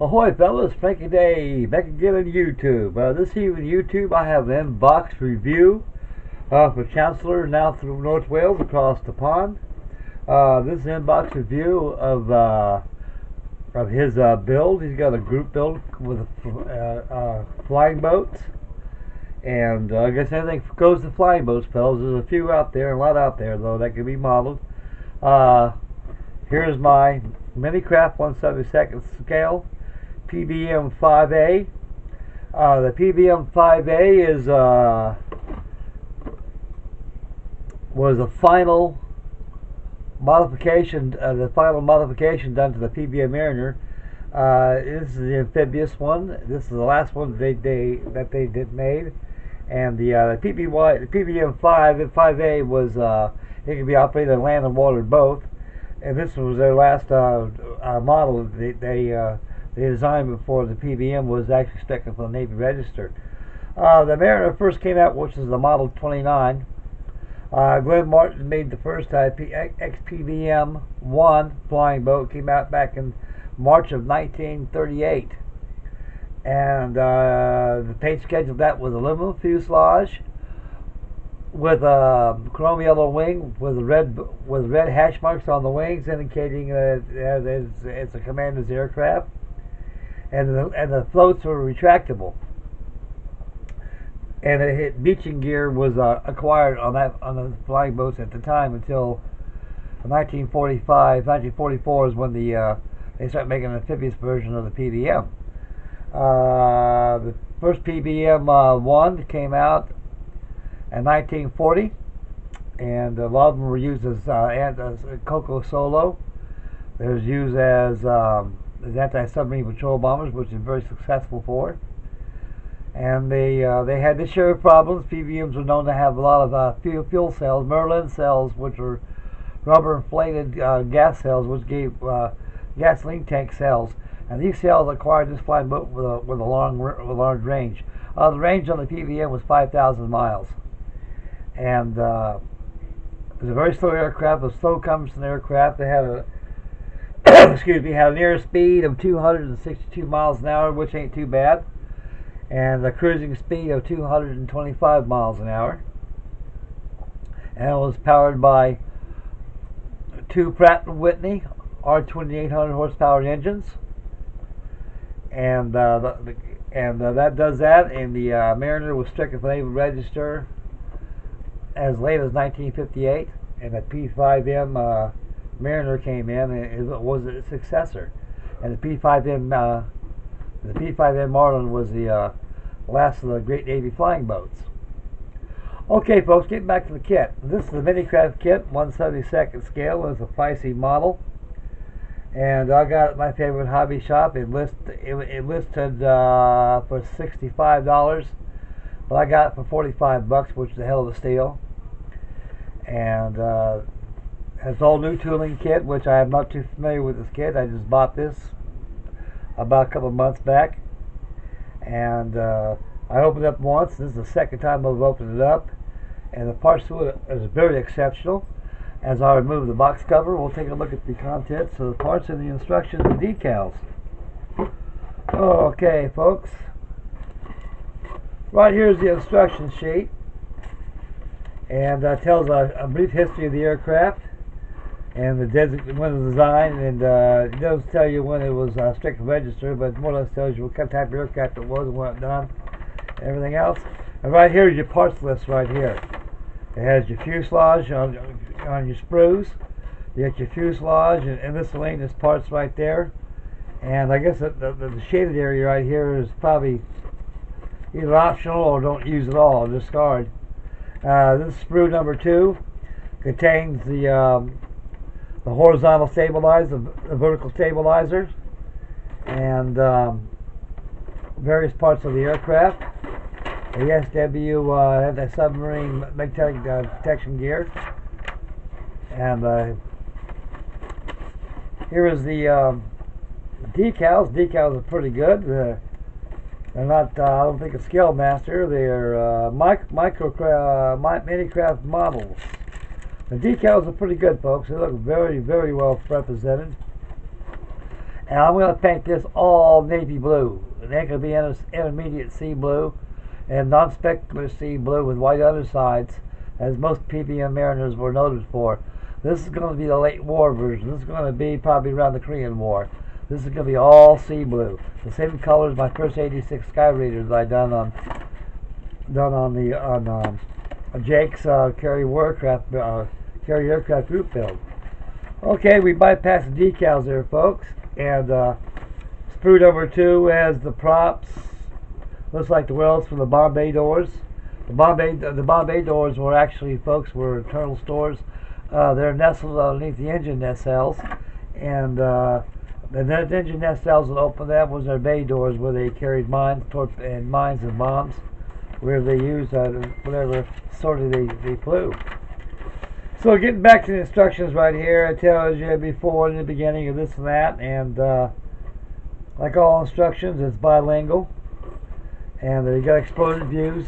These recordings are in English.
Ahoy fellas, Frankie Day, back again on YouTube. This evening YouTube I have an inbox review for Chancellor now through North Wales across the pond. This is an inbox review of his build. He's got a group build with flying boats. And I guess anything goes to flying boats, fellas. There's a few out there, a lot out there though, that can be modeled. Here's my MiniCraft 1/72 scale PBM 5A. The PBM 5A is was a final modification, the final modification done to the PBM Mariner. This is the amphibious one. This is the last one that they did made, and the PBM 5A was it could be operated on land and water both. And this was their last model they designed before the PBM was actually stuck for the Navy Register. The Mariner first came out, which is the Model 29. Glenn Martin made the first XPBM 1 flying boat. Came out back in March of 1938. And the paint schedule of that was aluminum fuselage with a chrome yellow wing with red hash marks on the wings, indicating that it's a commander's aircraft, and the floats were retractable. And beaching gear was acquired on the flying boats at the time until 1944 is when they started making an amphibious version of the PBM. The first PBM 1 came out in 1940, and a lot of them were used as Coco Solo. They was used as anti-submarine patrol bombers, which is very successful for. And they had this share of problems. PBMs were known to have a lot of fuel cells, Merlin cells, which were rubber inflated gas cells, which gave gasoline tank cells. And these cells acquired this flying boat with a large range. The range on the PBM was 5,000 miles. And it was a very slow aircraft, a slow Cumberland aircraft. They had a had an air speed of 262 miles an hour, which ain't too bad, and a cruising speed of 225 miles an hour. And it was powered by two Pratt & Whitney R2800 horsepower engines, and that does that. And the Mariner was stricken for the Naval Register as late as 1958, and the P5M Mariner came in, and it was its successor. And the P5M Marlin was the last of the great Navy flying boats. Okay, folks, getting back to the kit. This is the MiniCraft kit, 1/72 scale. It's a pricey model, and I got it at my favorite hobby shop. It listed for $65, but I got it for $45, which is a hell of a steal. And has all new tooling kit, which I am not too familiar with this kit. I just bought this about a couple of months back, and I opened it up once. This is the second time I've opened it up, and the parts to it is very exceptional. As I remove the box cover, we'll take a look at the contents of the parts and the instructions and decals. Okay, folks. Right here is the instruction sheet, and tells a brief history of the aircraft and when it was designed, and it does tell you when it was strict register, but more or less tells you what kind of type of aircraft it was and when it done, and everything else. And right here is your parts list right here. It has your fuselage on your sprues. You got your fuselage and miscellaneous parts right there. And I guess the shaded area right here is probably either optional or don't use at all, discard. This sprue number 2 contains the horizontal stabilizer, the vertical stabilizers, and various parts of the aircraft. The SW anti-submarine magnetic protection gear, and here is the decals. Decals are pretty good. They're not, I don't think, a Scale Master. They're MiniCraft models. The decals are pretty good, folks. They look very, very well represented. And I'm going to paint this all navy blue. It ain't going to be intermediate sea blue and non-specular sea blue with white undersides, as most PBM Mariners were noted for. This is going to be the late war version. This is going to be probably around the Korean War. This is going to be all sea blue, the same color as my first 86 Sky Raiders I done on Jake's carry aircraft group build. Okay, we bypassed the decals there, folks, and sprue number 2 has the props. Looks like the welds for the Bombay doors. The Bombay doors were actually, folks, were internal stores. They're nestled underneath the engine nacelles, and the engine nacelles that opened them was their bay doors, where they carried mines and bombs, where they used whatever sortie they flew. So getting back to the instructions right here, it tells you before in the beginning of this and that, and like all instructions, it's bilingual. And you got exploded views,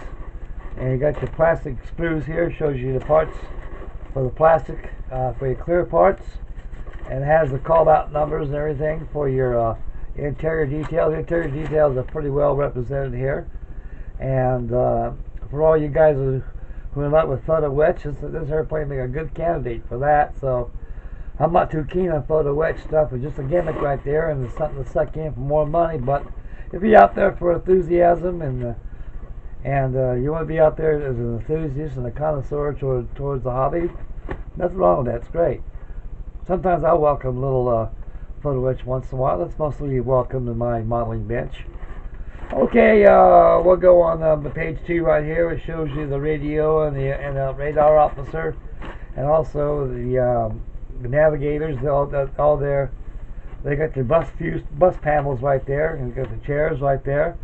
and you got your plastic sprues here. Shows you the parts for the plastic, for your clear parts, and it has the call out numbers and everything for your interior details. The interior details are pretty well represented here, and for all you guys who are not with photo etch, this airplane being a good candidate for that. So I'm not too keen on photo etch stuff. It's just a gimmick right there, and it's something to suck in for more money. But if you're out there for enthusiasm and you want to be out there as an enthusiast and a connoisseur towards the hobby, nothing wrong with that. It's great. Sometimes I welcome a little photo etch once in a while. That's mostly welcome to my modeling bench. Okay, we'll go on page 2 right here. It shows you the radio and the radar officer, and also the navigators. All there. They got your bus panels right there, and you got the chairs right there,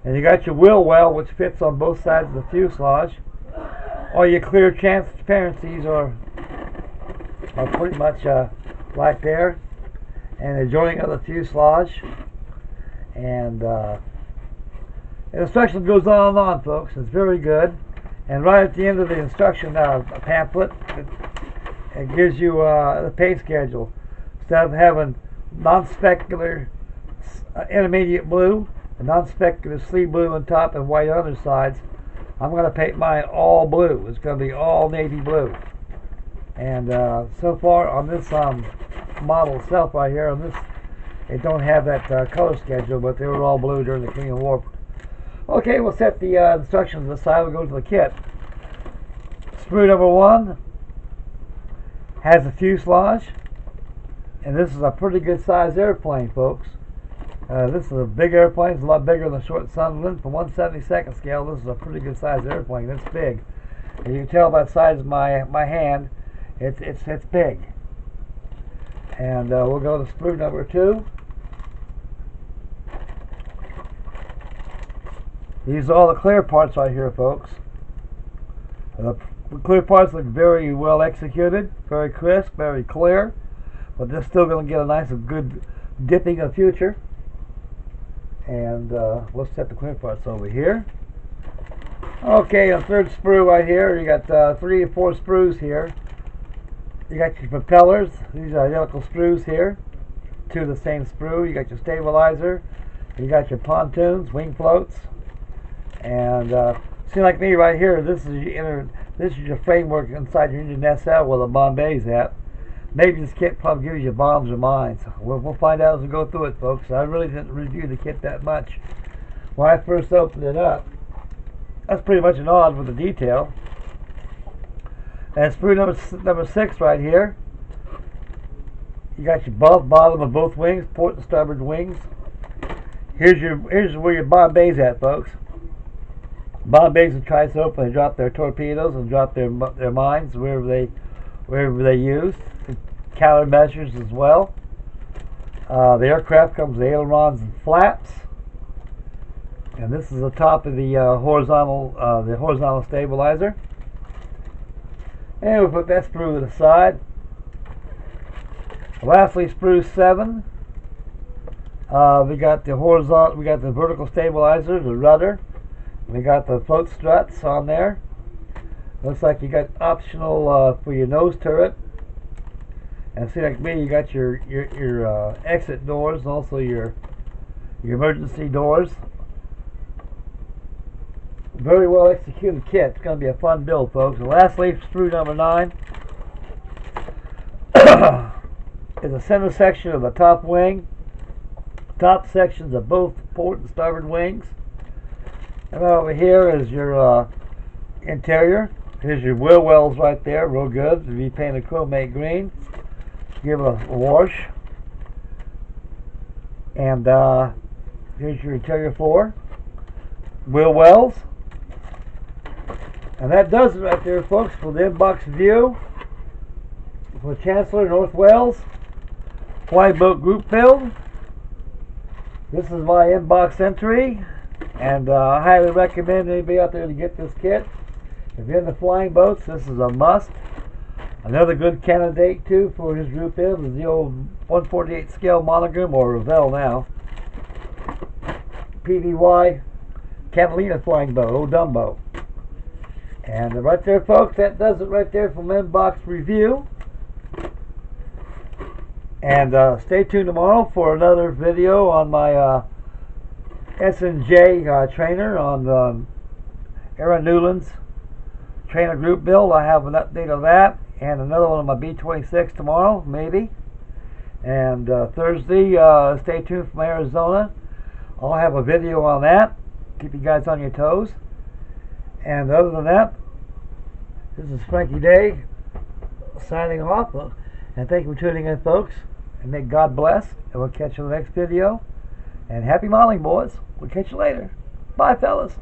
and you got your wheel well, which fits on both sides of the fuselage. All your clear transparencies are pretty much right there, and the joining of the fuselage, and the instruction goes on and on, folks. It's very good. And right at the end of the instruction pamphlet, it gives you the pay schedule. Instead of having non-specular intermediate blue, and non-specular sea blue on top and white undersides, I'm going to paint mine all blue. It's going to be all navy blue. And so far on this model itself right here, on this, it don't have that color schedule, but they were all blue during the Korean War. Okay, we'll set the instructions aside. We'll go to the kit. Sprue number 1 has a fuselage, and this is a pretty good sized airplane, folks. This is a big airplane. It's a lot bigger than the short Sunderland. For 1/72 scale, this is a pretty good sized airplane. It's big. And you can tell by the size of my hand, it's big. And we'll go to sprue number 2. These are all the clear parts right here, folks. The clear parts look very well executed, very crisp, very clear, but they're still going to get a nice, good dipping in the future. And we'll set the clear parts over here. Okay, the third sprue right here. You got 3 or 4 sprues here. You got your propellers. These are identical sprues here. 2 of the same sprue. You got your stabilizer. You got your pontoons, wing floats. And see, like me right here, this is your framework inside your engine nacelle where the Bombay's at. Maybe this kit probably gives you bombs or mines. We'll find out as we go through it, folks. I really didn't review the kit that much when I first opened it up. That's pretty much an odd with the detail. And sprue number 6 right here. You got your bottom of both wings, port and starboard wings. Here's where your Bombay's at, folks. Bombays will try to open and drop their torpedoes and drop their mines wherever they use. Countermeasures as well. The aircraft comes with ailerons and flaps, and this is the top of the horizontal stabilizer. And we'll put that sprue to the side. Lastly, sprue 7. We got the vertical stabilizer, the rudder. We got the float struts on there. Looks like you got optional for your nose turret. And see, like me, you got your exit doors, and also your emergency doors. Very well executed kit. It's going to be a fun build, folks. And lastly, sprue number 9 is the center section of the top wing, top sections of both port and starboard wings. And then over here is your interior. Here's your wheel wells right there, real good. If you paint a chromate green, give it a wash. And here's your interior floor, wheel wells. And that does it right there, folks, for the inbox view for Chancellor North Wales Flying Boat Group Build. This is my inbox entry, and I highly recommend anybody out there to get this kit. If you're into flying boats, this is a must. Another good candidate too for his group build is the old 148 scale monogram, or Revell now, PBY Catalina Flying Boat, old Dumbo. And right there, folks, that does it right there from Inbox Review. And stay tuned tomorrow for another video on my S&J trainer on Aaron Newland's trainer group build. I have an update of that, and another one on my B26 tomorrow, maybe. And Thursday, stay tuned from Arizona. I'll have a video on that. Keep you guys on your toes. And other than that, this is Frankie Day signing off. And thank you for tuning in, folks. And may God bless. And we'll catch you in the next video. And happy modeling, boys. We'll catch you later. Bye, fellas.